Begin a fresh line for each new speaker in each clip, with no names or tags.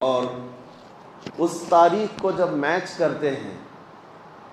اور اس تاریخ کو جب میچ کرتے ہیں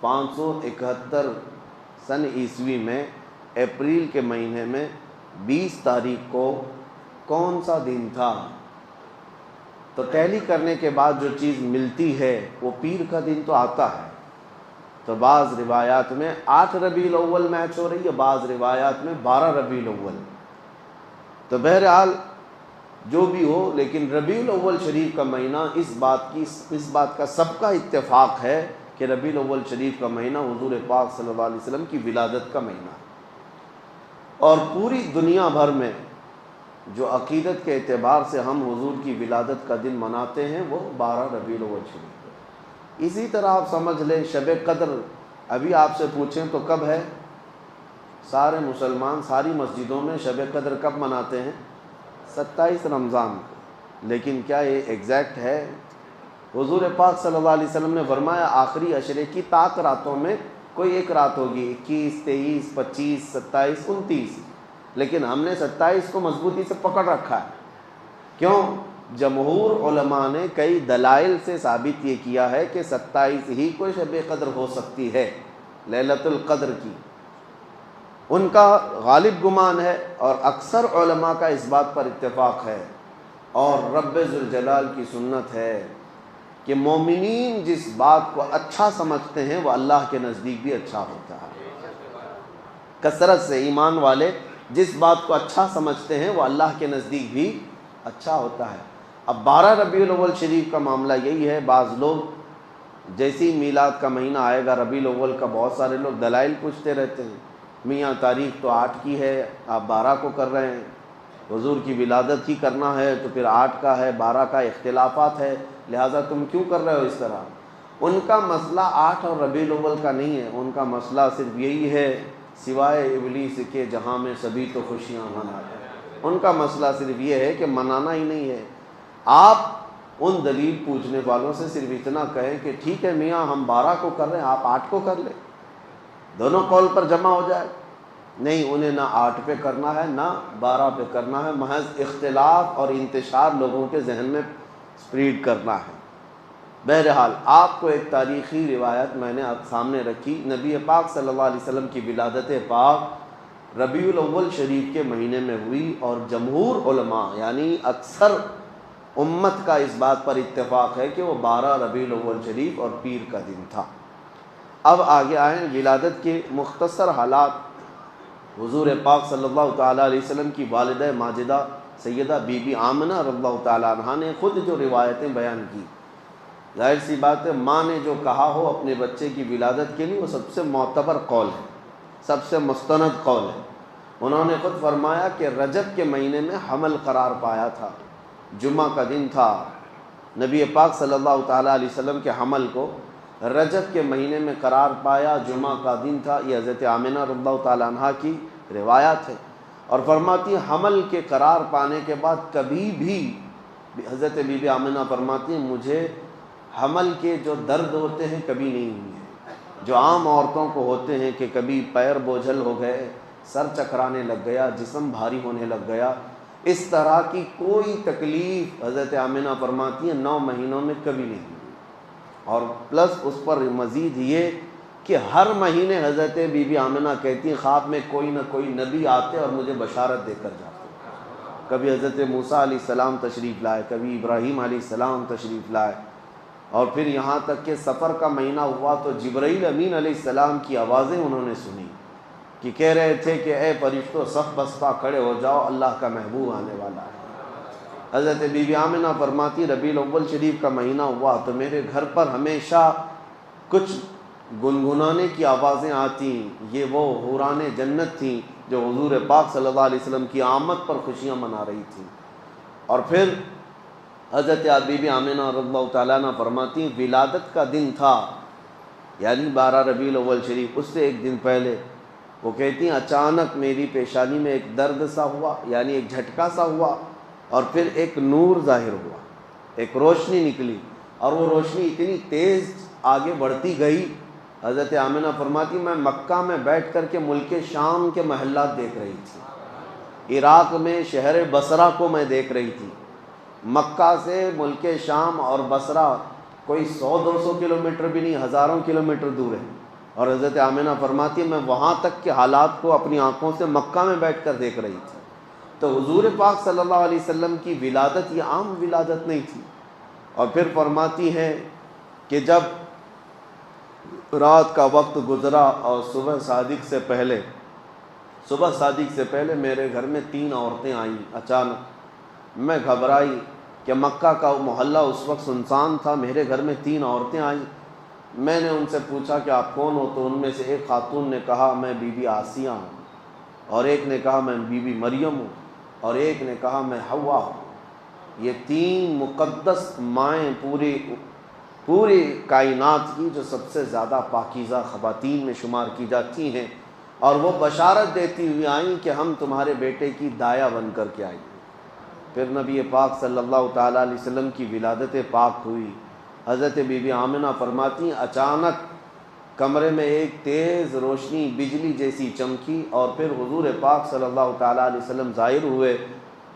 571 سن عیسوی میں اپریل کے مہینے میں 20 تاریخ کو کون سا دن تھا، تو ٹیلی کرنے کے بعد جو چیز ملتی ہے وہ پیر کا دن تو آتا ہے۔ تو بعض روایات میں 8 ربیع الاول میچ ہو رہی ہے، بعض روایات میں 12 ربیع الاول۔ تو بہرحال جو بھی ہو، لیکن ربیع الاول شریف کا مہینہ اس بات کا سب کا اتفاق ہے کہ ربیع الاول شریف کا مہینہ حضور پاک صلی اللہ علیہ وسلم کی ولادت کا مہینہ ہے۔ اور پوری دنیا بھر میں جو عقیدت کے اعتبار سے ہم حضور کی ولادت کا دن مناتے ہیں وہ 12 ربیع الاول شریف ہے۔ اسی طرح آپ سمجھ لیں شب قدر ابھی آپ سے پوچھیں تو کب ہے؟ سارے مسلمان ساری مسجدوں میں شب قدر کب مناتے ہیں؟ 27 رمضان کو۔ لیکن کیا یہ ایگزیکٹ ہے؟ حضور پاک صلی اللہ علیہ وسلم نے فرمایا آخری عشرے کی طاق راتوں میں کوئی ایک رات ہوگی، 21، 23، 25، 27، 29، لیکن ہم نے 27 کو مضبوطی سے پکڑ رکھا ہے۔ کیوں؟ جمہور علماء نے کئی دلائل سے ثابت یہ کیا ہے کہ 27 ہی کو شب قدر ہو سکتی ہے، لیلۃ القدر کی، ان کا غالب گمان ہے، اور اکثر علماء کا اس بات پر اتفاق ہے۔ اور رب ذوالجلال کی سنت ہے کہ مومنین جس بات کو اچھا سمجھتے ہیں وہ اللہ کے نزدیک بھی اچھا ہوتا ہے۔ کثرت سے ایمان والے جس بات کو اچھا سمجھتے ہیں وہ اللہ کے نزدیک بھی اچھا ہوتا ہے۔ اب 12 ربیع الاول شریف کا معاملہ یہی ہے، بعض لوگ جیسی میلاد کا مہینہ آئے گا ربیع الاول کا، بہت سارے لوگ دلائل پوچھتے رہتے ہیں، میاں تاریخ تو 8 کی ہے، آپ 12 کو کر رہے ہیں، حضور کی ولادت ہی کرنا ہے تو پھر 8 کا ہے، 12 کا اختلافات ہے، لہٰذا تم کیوں کر رہے ہو اس طرح؟ ان کا مسئلہ 8 اور ربیع الاول کا نہیں ہے، ان کا مسئلہ صرف یہی ہے سوائے ابلیس کے جہاں میں سبھی تو خوشیاں مناتے ہیں۔ ان کا مسئلہ صرف یہ ہے کہ منانا ہی نہیں ہے۔ آپ ان دلیل پوچھنے والوں سے صرف اتنا کہیں کہ ٹھیک ہے میاں ہم 12 کو کر رہے ہیں، آپ 8 کو کر لیں، دونوں قول پر جمع ہو جائے۔ نہیں، انہیں نہ 8 پہ کرنا ہے نہ 12 پہ کرنا ہے، محض اختلاف اور انتشار لوگوں کے ذہن میں سپریڈ کرنا ہے۔ بہرحال آپ کو ایک تاریخی روایت میں نے آپ سامنے رکھی، نبی پاک صلی اللہ علیہ وسلم کی ولادت پاک ربیع الاول شریف کے مہینے میں ہوئی، اور جمہور علماء یعنی اکثر امت کا اس بات پر اتفاق ہے کہ وہ 12 ربیع الاول شریف اور پیر کا دن تھا۔ اب آگے آئیں ولادت کے مختصر حالات۔ حضور پاک صلی اللہ تعالیٰ علیہ وسلم کی والدہ ماجدہ سیدہ بی بی آمنہ رضی اللہ تعالیٰ عنہا نے خود جو روایتیں بیان کی، ظاہر سی بات ہے ماں نے جو کہا ہو اپنے بچے کی ولادت کے لیے وہ سب سے معتبر قول ہے، سب سے مستند قول ہے۔ انہوں نے خود فرمایا کہ رجب کے مہینے میں حمل قرار پایا تھا، جمعہ کا دن تھا، نبی پاک صلی اللہ تعالیٰ علیہ وسلم کے حمل کو رجب کے مہینے میں قرار پایا، جمعہ کا دن تھا۔ یہ حضرت آمنہ رضی اللہ تعالیٰ عنہا کی روایات ہے، اور فرماتی حمل کے قرار پانے کے بعد کبھی بھی حضرت بی بی آمنہ فرماتی ہیں مجھے حمل کے جو درد ہوتے ہیں کبھی نہیں ہوئے، جو عام عورتوں کو ہوتے ہیں کہ کبھی پیر بوجھل ہو گئے، سر چکرانے لگ گیا، جسم بھاری ہونے لگ گیا، اس طرح کی کوئی تکلیف حضرت آمنہ فرماتی ہیں 9 مہینوں میں کبھی نہیں ہوئی۔ اور پلس اس پر مزید یہ کہ ہر مہینے حضرت بی بی آمنہ کہتی ہیں خواب میں کوئی نہ کوئی نبی آتے اور مجھے بشارت دے کر جاتے، کبھی حضرت موسیٰ علیہ السلام تشریف لائے، کبھی ابراہیم علیہ السلام تشریف لائے، اور پھر یہاں تک کہ سفر کا مہینہ ہوا تو جبرائیل امین علیہ السلام کی آوازیں انہوں نے سنی کہ کہہ رہے تھے کہ اے فرشتوں صف بستہ کھڑے ہو جاؤ، اللہ کا محبوب آنے والا ہے۔ حضرت بی بی آمنہ فرماتی ربیع الاول شریف کا مہینہ ہوا تو میرے گھر پر ہمیشہ کچھ گنگنانے کی آوازیں آتی، یہ وہ حوران جنت تھیں جو حضور پاک صلی اللہ علیہ وسلم کی آمد پر خوشیاں منا رہی تھیں۔ اور پھر حضرت بی بی آمنہ رضی اللہ تعالیٰ عنہ فرماتی ہیں ولادت کا دن تھا، یعنی 12 ربیع الاول شریف، اس سے ایک دن پہلے وہ کہتی ہیں اچانک میری پیشانی میں ایک درد سا ہوا، یعنی ایک جھٹکا سا ہوا، اور پھر ایک نور ظاہر ہوا، ایک روشنی نکلی، اور وہ روشنی اتنی تیز آگے بڑھتی گئی۔ حضرت آمنہ فرماتی میں مکہ میں بیٹھ کر کے ملک شام کے محلات دیکھ رہی تھی، عراق میں شہر بصرہ کو میں دیکھ رہی تھی، مکہ سے ملک شام اور بصرہ کوئی 100-200 کلومیٹر بھی نہیں، ہزاروں کلومیٹر دور ہے، اور حضرت آمنہ فرماتی ہے میں وہاں تک کے حالات کو اپنی آنکھوں سے مکہ میں بیٹھ کر دیکھ رہی تھی۔ تو حضور پاک صلی اللہ علیہ وسلم کی ولادت یہ عام ولادت نہیں تھی۔ اور پھر فرماتی ہیں کہ جب رات کا وقت گزرا اور صبح صادق سے پہلے میرے گھر میں 3 عورتیں آئیں اچانک۔ میں گھبرائی کہ مکہ کا محلہ اس وقت سنسان تھا، میرے گھر میں 3 عورتیں آئیں۔ میں نے ان سے پوچھا کہ آپ کون ہو؟ تو ان میں سے ایک خاتون نے کہا میں بی بی آسیہ ہوں، اور ایک نے کہا میں بی بی مریم ہوں، اور ایک نے کہا میں حوا ہوں۔ یہ 3 مقدس مائیں پوری کائنات کی جو سب سے زیادہ پاکیزہ خواتین میں شمار کی جاتی ہیں، اور وہ بشارت دیتی ہوئی آئیں کہ ہم تمہارے بیٹے کی دایا بن کر کے آئیں۔ پھر نبی پاک صلی اللہ تعالیٰ علیہ وسلم کی ولادت پاک ہوئی۔ حضرت بی بی آمنہ فرماتی ہیں اچانک کمرے میں ایک تیز روشنی بجلی جیسی چمکی، اور پھر حضور پاک صلی اللہ تعالیٰ علیہ وسلم ظاہر ہوئے،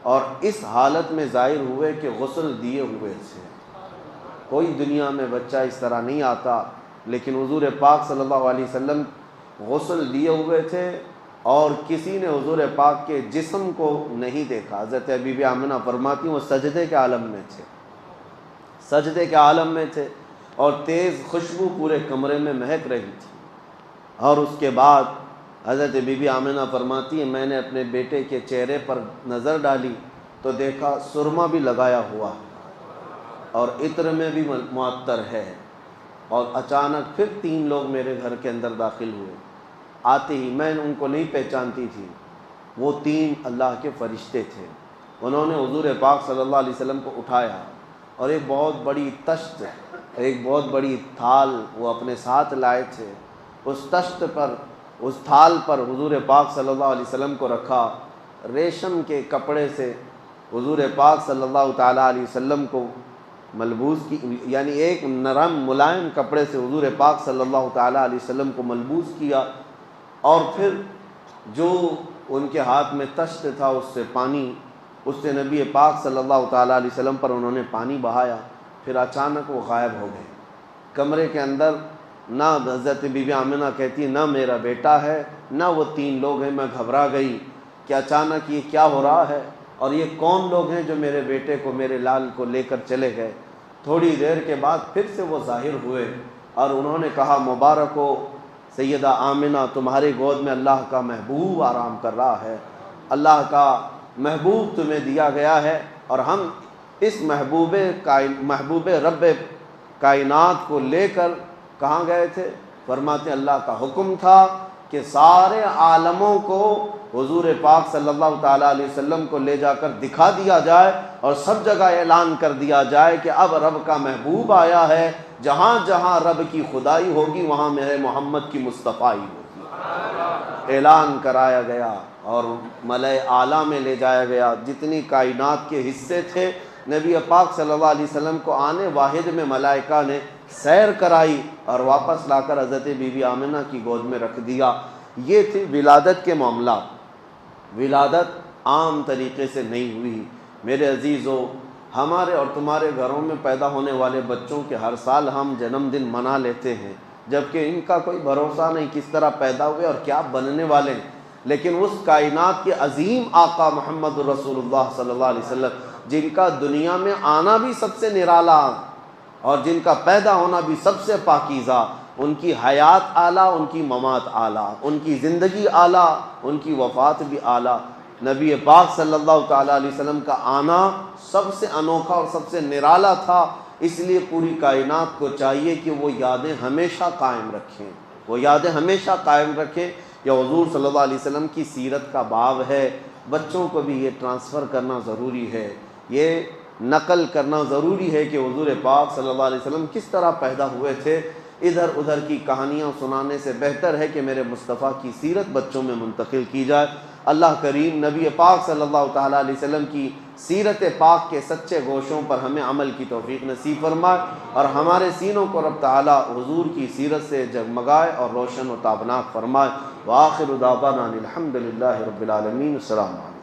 اور اس حالت میں ظاہر ہوئے کہ غسل دیے ہوئے تھے۔ کوئی دنیا میں بچہ اس طرح نہیں آتا، لیکن حضور پاک صلی اللہ علیہ وسلم غسل دیے ہوئے تھے، اور کسی نے حضور پاک کے جسم کو نہیں دیکھا۔ حضرت بی بی آمنہ فرماتی ہیں وہ سجدے کے عالم میں تھے، اور تیز خوشبو پورے کمرے میں مہک رہی تھی۔ اور اس کے بعد حضرت بی بی آمنہ فرماتی ہیں میں نے اپنے بیٹے کے چہرے پر نظر ڈالی تو دیکھا سرما بھی لگایا ہوا ہے اور عطر میں بھی معطر ہے، اور اچانک پھر 3 لوگ میرے گھر کے اندر داخل ہوئے۔ آتے ہی میں ان کو نہیں پہچانتی تھی، وہ 3 اللہ کے فرشتے تھے۔ انہوں نے حضور پاک صلی اللہ علیہ وسلم کو اٹھایا، اور ایک بہت بڑی تشت، ایک بہت بڑی تھال وہ اپنے ساتھ لائے تھے۔ اس تشت پر، اس تھال پر حضور پاک صلی اللہ علیہ وسلم کو رکھا۔ ریشم کے کپڑے سے حضور پاک صلی اللہ تعالیٰ علیہ وسلم کو ملبوس کی، یعنی ایک نرم ملائم کپڑے سے حضور پاک صلی اللہ تعالیٰ علیہ وسلم کو ملبوس کیا، اور پھر جو ان کے ہاتھ میں تشت تھا اس سے نبی پاک صلی اللہ تعالیٰ علیہ وسلم پر انہوں نے پانی بہایا۔ پھر اچانک وہ غائب ہو گئے کمرے کے اندر۔ نہ حضرت بی بی آمنہ کہتی نہ میرا بیٹا ہے نہ وہ 3 لوگ ہیں۔ میں گھبرا گئی کہ اچانک یہ کیا ہو رہا ہے، اور یہ کون لوگ ہیں جو میرے بیٹے کو، میرے لال کو لے کر چلے گئے۔ تھوڑی دیر کے بعد پھر سے وہ ظاہر ہوئے، اور انہوں نے کہا مبارک ہو سیدہ آمنہ، تمہارے گود میں اللہ کا محبوب آرام کر رہا ہے، اللہ کا محبوب تمہیں دیا گیا ہے، اور ہم اس محبوب رب کائنات کو لے کر کہاں گئے تھے؟ فرماتے اللہ کا حکم تھا کہ سارے عالموں کو حضور پاک صلی اللہ تعالیٰ علیہ وسلم کو لے جا کر دکھا دیا جائے، اور سب جگہ اعلان کر دیا جائے کہ اب رب کا محبوب آیا ہے، جہاں جہاں رب کی خدائی ہوگی وہاں میرے محمد کی مصطفائی ہوگی۔ اعلان کرایا گیا اور ملائے اعلیٰ میں لے جایا گیا۔ جتنی کائنات کے حصے تھے نبی پاک صلی اللہ علیہ وسلم کو آنے واحد میں ملائکہ نے سیر کرائی، اور واپس لا کر حضرت بی بی آمنہ کی گود میں رکھ دیا۔ یہ تھی ولادت کے معاملات۔ ولادت عام طریقے سے نہیں ہوئی۔ میرے عزیزو، ہمارے اور تمہارے گھروں میں پیدا ہونے والے بچوں کے ہر سال ہم جنم دن منا لیتے ہیں، جبکہ ان کا کوئی بھروسہ نہیں کس طرح پیدا ہوئے اور کیا بننے والے ہیں۔ لیکن اس کائنات کے عظیم آقا محمد رسول اللہ صلی اللہ علیہ وسلم، جن کا دنیا میں آنا بھی سب سے نرالا اور جن کا پیدا ہونا بھی سب سے پاکیزہ، ان کی حیات اعلیٰ، ان کی ممات اعلیٰ، ان کی زندگی اعلیٰ، ان کی وفات بھی اعلیٰ، نبی پاک صلی اللہ تعالیٰ علیہ وسلم کا آنا سب سے انوکھا اور سب سے نرالا تھا۔ اس لیے پوری کائنات کو چاہیے کہ وہ یادیں ہمیشہ قائم رکھیں، وہ یادیں ہمیشہ قائم رکھیں۔ یہ حضور صلی اللہ علیہ وسلم کی سیرت کا باب ہے، بچوں کو بھی یہ ٹرانسفر کرنا ضروری ہے، یہ نقل کرنا ضروری ہے کہ حضور پاک صلی اللہ علیہ وسلم کس طرح پیدا ہوئے تھے۔ ادھر ادھر کی کہانیاں سنانے سے بہتر ہے کہ میرے مصطفیٰ کی سیرت بچوں میں منتقل کی جائے۔ اللہ کریم نبی پاک صلی اللہ تعالیٰ علیہ وسلم کی سیرت پاک کے سچے گوشوں پر ہمیں عمل کی توفیق نصیب فرمائے، اور ہمارے سینوں کو رب تعالیٰ حضور کی سیرت سے جگمگائے اور روشن و تابناک فرمائے۔ وآخر دعوانا الحمد للہ رب العالمین۔ السلام علیکم۔